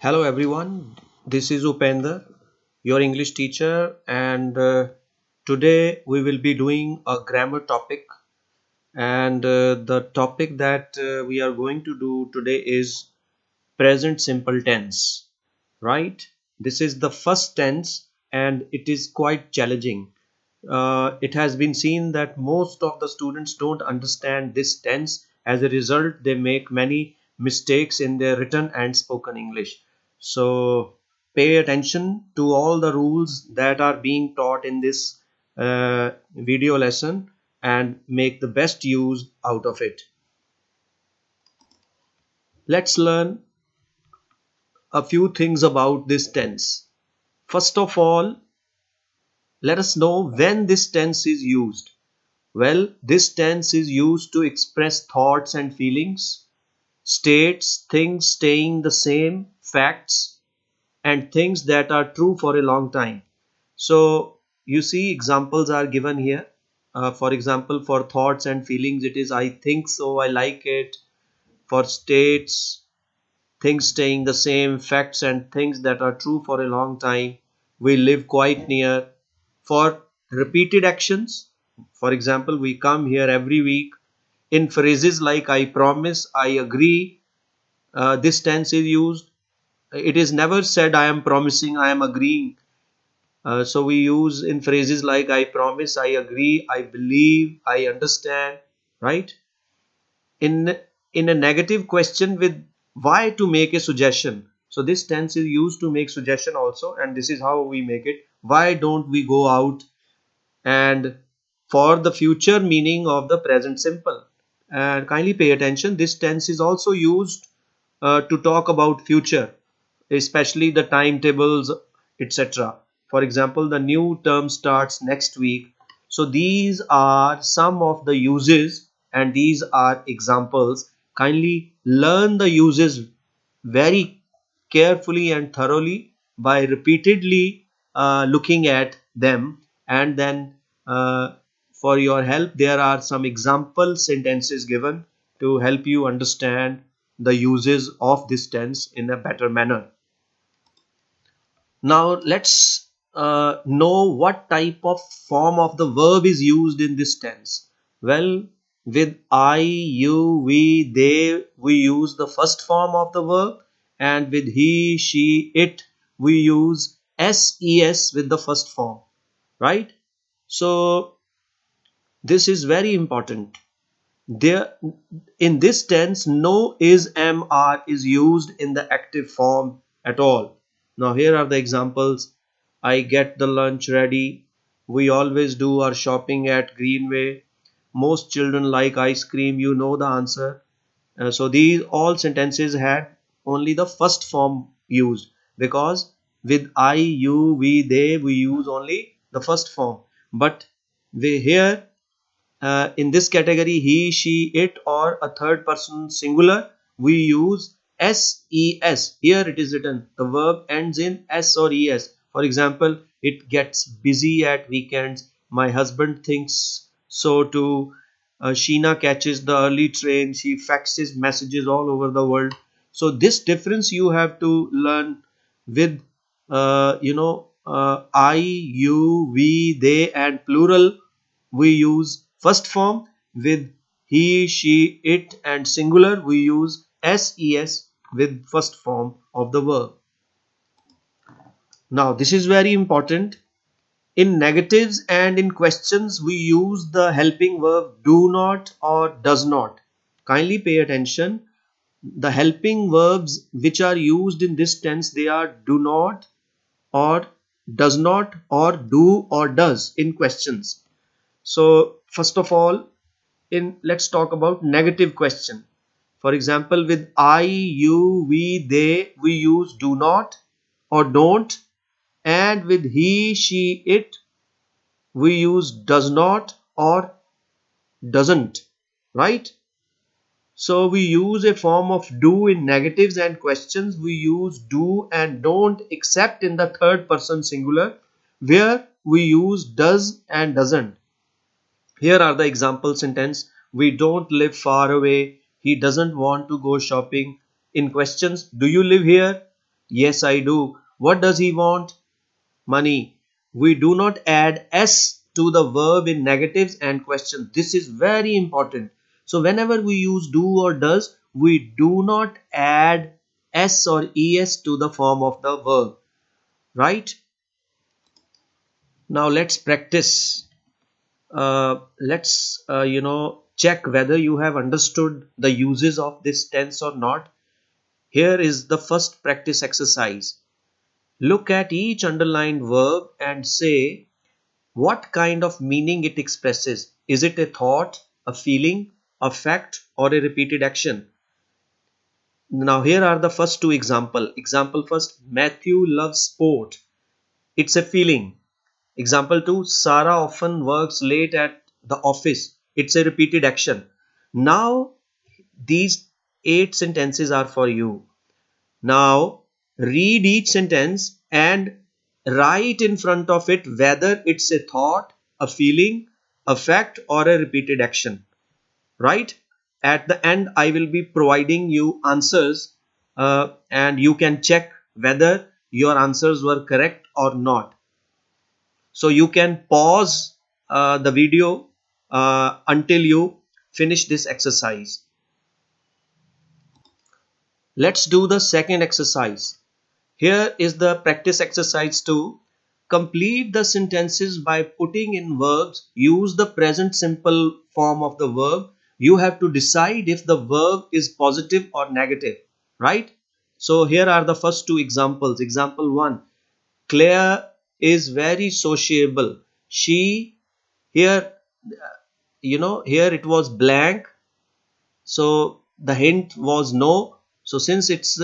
Hello everyone, this is Upender, your English teacher, and today we will be doing a grammar topic. And the topic that we are going to do today is present simple tense, right? This is the first tense and it is quite challenging. It has been seen that most of the students don't understand this tense. As a result, they make many mistakes in their written and spoken English. So pay attention to all the rules that are being taught in this video lesson and make the best use out of it. Let's learn a few things about this tense. First of all, let us know when this tense is used. Well, this tense is used to express thoughts and feelings, states things staying the same, facts, and things that are true for a long time. So, you see, examples are given here. For example, for thoughts and feelings, it is I think so, I like it. For states, things staying the same, facts and things that are true for a long time, we live quite near. For repeated actions, for example, we come here every week. In phrases like I promise, I agree, this tense is used. It is never said I am promising, I am agreeing. So we use in phrases like I promise, I agree, I believe, I understand, right? in in a negative question with why to make a suggestion. So this tense is used to make suggestion also, and this is how we make it. Why don't we go out? And for the future meaning of the present simple. And kindly pay attention, this tense is also used to talk about future, especially the timetables, etc. For example, the new term starts next week. So these are some of the uses and these are examples. Kindly learn the uses very carefully and thoroughly by repeatedly looking at them, and then for your help there are some example sentences given to help you understand the uses of this tense in a better manner. Now let's know what type of form of the verb is used in this tense. Well, with I, you, we, they, we use the first form of the verb, and with he, she, it, we use ses with the first form, right? So this is very important. There, in this tense, no, is, am, are is used in the active form at all. Now here are the examples. I get the lunch ready. We always do our shopping at Greenway. Most children like ice cream. You know the answer. So these all sentences had only the first form used, because with I, you, we, they, we use only the first form. But we here in this category, he, she, it, or a third person singular, we use ses. Here it is written, the verb ends in s or es. For example, it gets busy at weekends. My husband thinks so too. Sheena catches the early train. She faxes messages all over the world. So this difference you have to learn with I, you, we, they, and plural. We use first form. With he, she, it, and singular, we use ses with first form of the verb. Now this is very important. In negatives and in questions, we use the helping verb do not or does not. Kindly pay attention. The helping verbs which are used in this tense, they are do not or does not or do or does in questions. So first of all, in let's talk about negative question. For example, with I, you, we, they, we use do not or don't, and with he, she, it, we use does not or doesn't, right? So we use a form of do in negatives and questions. We use do and don't except in the third person singular, where we use does and doesn't. Here are the example sentence. We don't live far away. He doesn't want to go shopping. In questions, do you live here? Yes, I do. What does he want? Money. We do not add s to the verb in negatives and questions. This is very important. So whenever we use do or does, we do not add s or es to the form of the verb, right? Now let's practice. Let's check whether you have understood the uses of this tense or not. Here is the first practice exercise. Look at each underlined verb and say what kind of meaning it expresses. Is it a thought, a feeling, a fact, or a repeated action? Now here are the first two example. Example first, Matthew loves sport. It's a feeling. Example 2, Sarah often works late at the office. It's a repeated action. Now these 8 sentences are for you. Now read each sentence and write in front of it whether it's a thought, a feeling, a fact, or a repeated action. Right? At the end, I will be providing you answers and you can check whether your answers were correct or not. So you can pause the video until you finish this exercise. Let's do the second exercise. Here is the practice exercise 2. Complete the sentences by putting in verbs. Use the present simple form of the verb. You have to decide if the verb is positive or negative, right? So here are the first two examples. Example 1. Claire is very sociable. She, here, here it was blank. So the hint was no. So since it's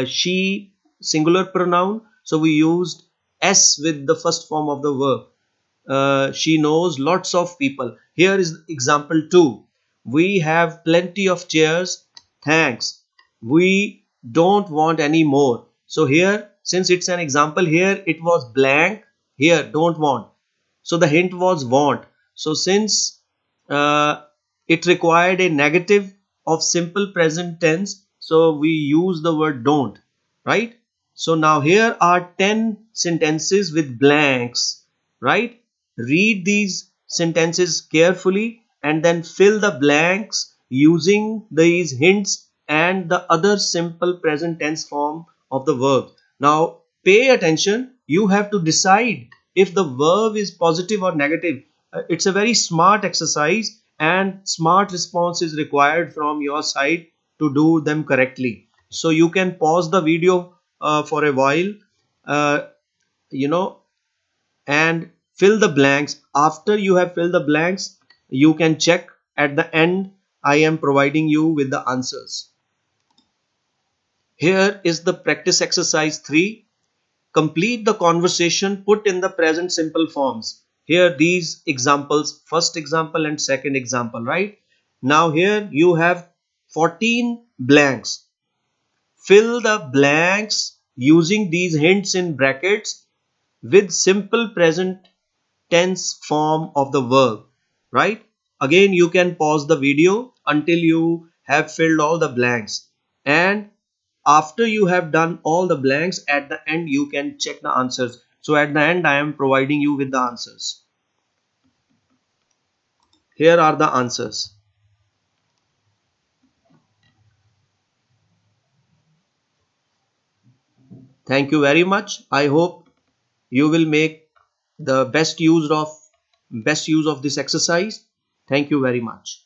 she singular pronoun, so we used s with the first form of the verb. She knows lots of people. Here is example 2. We have plenty of chairs. Thanks. We don't want any more. So here, since it's an example, here it was blank. Here, don't want. So the hint was want. So since uh, it required a negative of simple present tense, so we use the word don't, right? So now here are 10 sentences with blanks, right? Read these sentences carefully and then fill the blanks using these hints and the other simple present tense form of the verb. Now pay attention. You have to decide if the verb is positive or negative. It's a very smart exercise and smart response is required from your side to do them correctly. So you can pause the video for a while, uh, you know, and fill the blanks. After you have filled the blanks, you can check at the end. I am providing you with the answers. Here is the practice exercise 3. Complete the conversation put in the present simple forms. Here these examples, first example and second example, right? Now here you have 14 blanks. Fill the blanks using these hints in brackets with simple present tense form of the verb, right? Again, you can pause the video until you have filled all the blanks, and after you have done all the blanks, at the end you can check the answers. So at the end I am providing you with the answers. Here are the answers. Thank you very much. I hope you will make the best use of this exercise. Thank you very much.